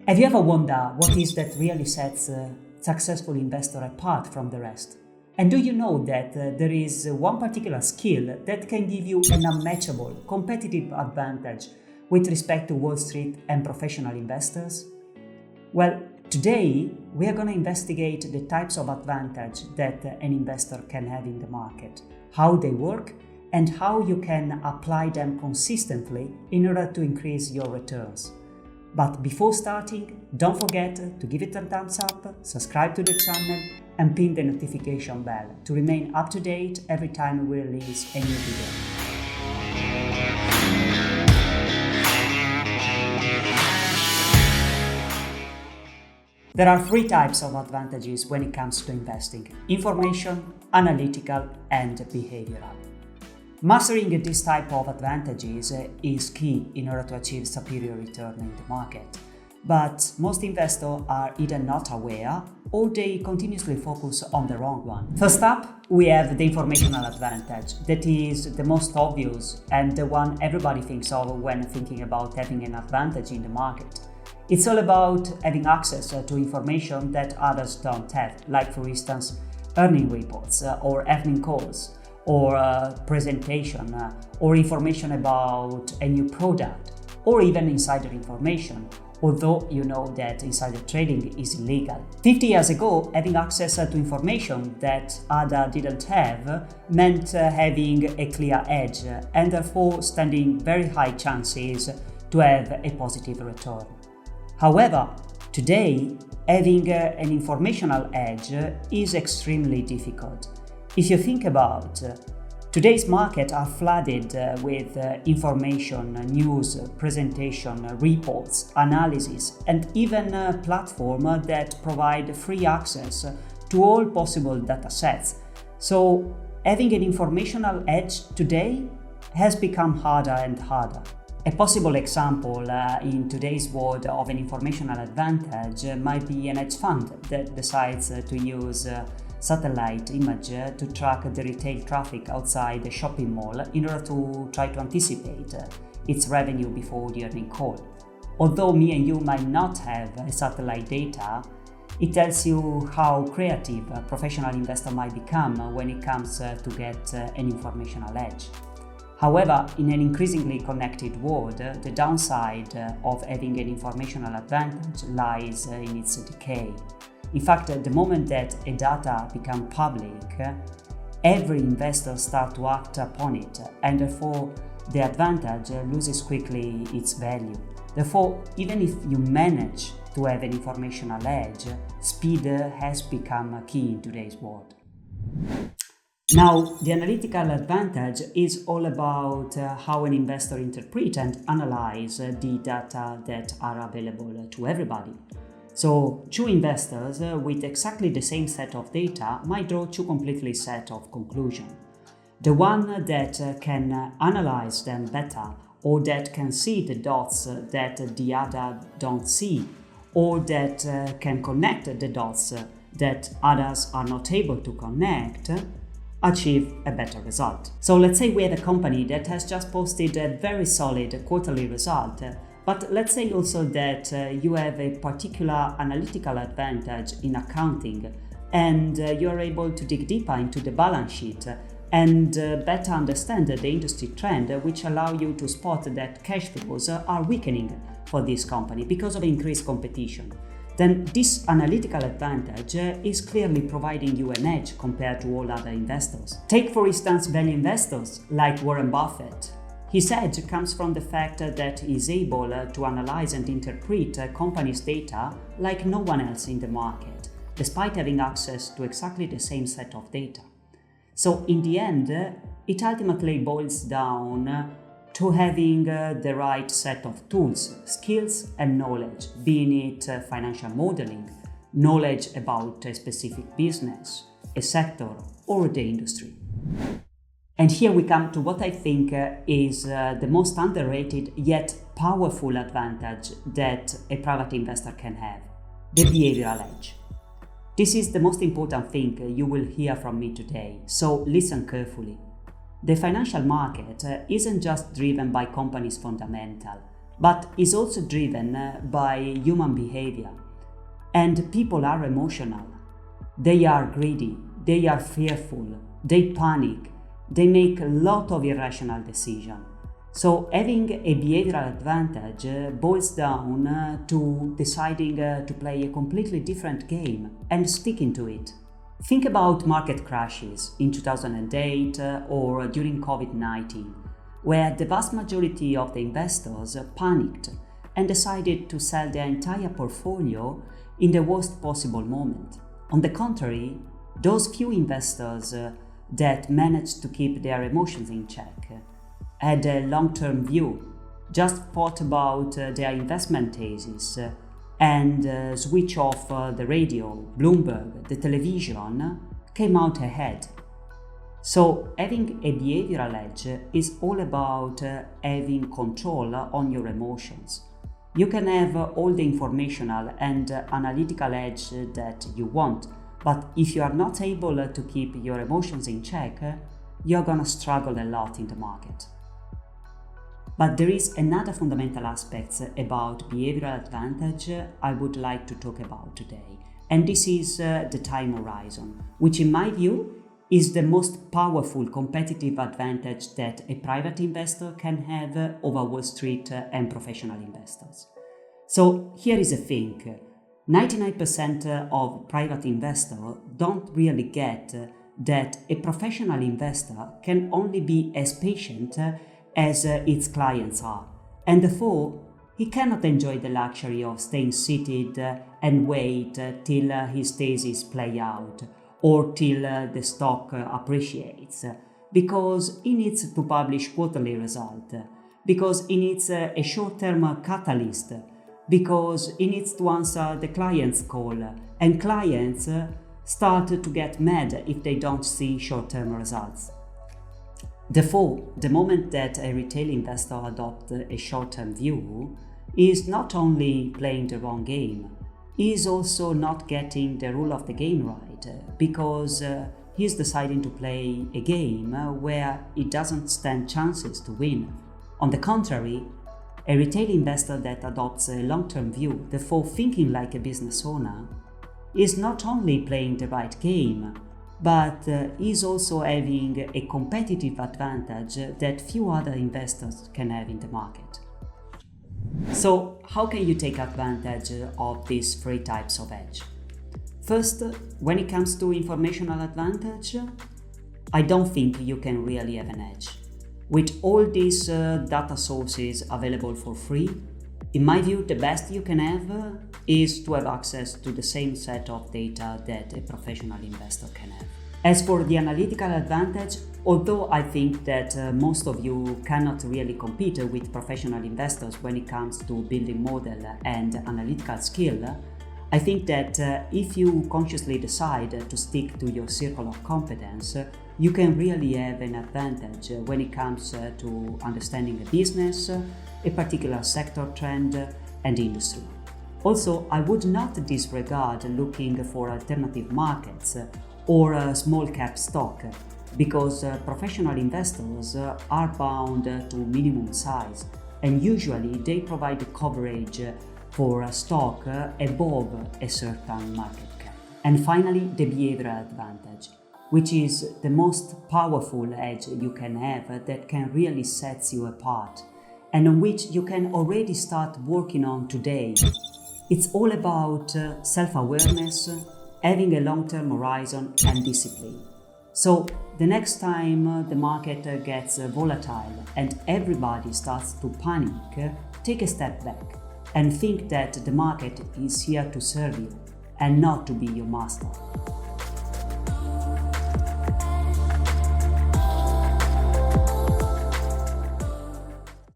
Have you ever wondered what is that really sets a successful investor apart from the rest? And do you know that there is one particular skill that can give you an unmatchable competitive advantage with respect to Wall Street and professional investors? Well, today we are going to investigate the types of advantage that an investor can have in the market, how they work, and how you can apply them consistently in order to increase your returns. But before starting, don't forget to give it a thumbs up, subscribe to the channel, and pin the notification bell to remain up to date every time we release a new video. There are three types of advantages when it comes to investing: information, analytical, and behavioral. Mastering this type of advantages is key in order to achieve superior return in the market. But most investors are either not aware or they continuously focus on the wrong one. First up, we have the informational advantage. That is the most obvious and the one everybody thinks of when thinking about having an advantage in the market. It's all about having access to information that others don't have, like for instance, earning reports or earning calls, or presentation, or information about a new product, or even insider information, although you know that insider trading is illegal. 50 years ago, having access to information that others didn't have meant having a clear edge and therefore standing very high chances to have a positive return. However, today, having an informational edge is extremely difficult. If you think about today's market are flooded with information, news, presentation, reports, analysis, and even platforms that provide free access to all possible data sets. So having an informational edge today has become harder and harder. A possible example in today's world of an informational advantage might be an hedge fund that decides to use satellite image to track the retail traffic outside the shopping mall in order to try to anticipate its revenue before the earning call. Although me and you might not have satellite data, it tells you how creative a professional investor might become when it comes to get an informational edge. However, in an increasingly connected world, the downside of having an informational advantage lies in its decay. In fact, the moment that a data becomes public, every investor starts to act upon it, and therefore the advantage loses quickly its value. Therefore, even if you manage to have an informational edge, speed has become key in today's world. Now, the analytical advantage is all about how an investor interprets and analyzes the data that are available to everybody. So, two investors with exactly the same set of data might draw two completely set of conclusions. The one that can analyze them better, or that can see the dots that the other don't see, or that can connect the dots that others are not able to connect, achieve a better result. So let's say we have a company that has just posted a very solid quarterly result, but let's say also that you have a particular analytical advantage in accounting and you are able to dig deeper into the balance sheet and better understand the industry trend, which allow you to spot that cash flows are weakening for this company because of increased competition. Then this analytical advantage is clearly providing you an edge compared to all other investors. Take for instance value investors like Warren Buffett. His edge comes from the fact that he is able to analyze and interpret a company's data like no one else in the market, despite having access to exactly the same set of data. So in the end, it ultimately boils down to having the right set of tools, skills and knowledge, being it financial modeling, knowledge about a specific business, a sector or the industry. And here we come to what I think is the most underrated yet powerful advantage that a private investor can have: the behavioral edge. This is the most important thing you will hear from me today, so listen carefully. The financial market isn't just driven by companies' fundamentals, but is also driven by human behavior. And people are emotional. They are greedy, they are fearful, they panic, they make a lot of irrational decisions. So having a behavioral advantage boils down to deciding to play a completely different game and sticking to it. Think about market crashes in 2008 or during COVID-19, where the vast majority of the investors panicked and decided to sell their entire portfolio in the worst possible moment. On the contrary, those few investors that managed to keep their emotions in check had a long-term view, just thought about their investment thesis and switch off the radio, Bloomberg, the television, came out ahead. So having a behavioral edge is all about having control on your emotions. You can have all the informational and analytical edge that you want, but if you are not able to keep your emotions in check, you're gonna struggle a lot in the market. But there is another fundamental aspect about behavioral advantage I would like to talk about today, and this is the time horizon, which in my view is the most powerful competitive advantage that a private investor can have over Wall Street and professional investors. So here is the thing, 99% of private investors don't really get that a professional investor can only be as patient as its clients are, and therefore he cannot enjoy the luxury of staying seated and wait till his thesis play out or till the stock appreciates, because he needs to publish quarterly result, because he needs a short-term catalyst, because he needs to answer the client's call, and clients start to get mad if they don't see short-term results. Therefore, the moment that a retail investor adopts a short-term view, he is not only playing the wrong game, he is also not getting the rule of the game right, because he is deciding to play a game where he doesn't stand chances to win. On the contrary, a retail investor that adopts a long-term view, therefore thinking like a business owner, is not only playing the right game, but is also having a competitive advantage that few other investors can have in the market. So, how can you take advantage of these three types of edge? First, when it comes to informational advantage, I don't think you can really have an edge. With all these data sources available for free, in my view, the best you can have is to have access to the same set of data that a professional investor can have. As for the analytical advantage, although I think that most of you cannot really compete with professional investors when it comes to building model and analytical skill, I think that if you consciously decide to stick to your circle of competence, you can really have an advantage when it comes to understanding a business, a particular sector trend and industry. Also, I would not disregard looking for alternative markets or a small cap stock, because professional investors are bound to minimum size, and usually they provide coverage for a stock above a certain market cap. And finally, the behavioral advantage, which is the most powerful edge you can have that can really set you apart, and on which you can already start working on today. It's all about self-awareness, having a long-term horizon and discipline. So the next time the market gets volatile and everybody starts to panic, take a step back and think that the market is here to serve you and not to be your master.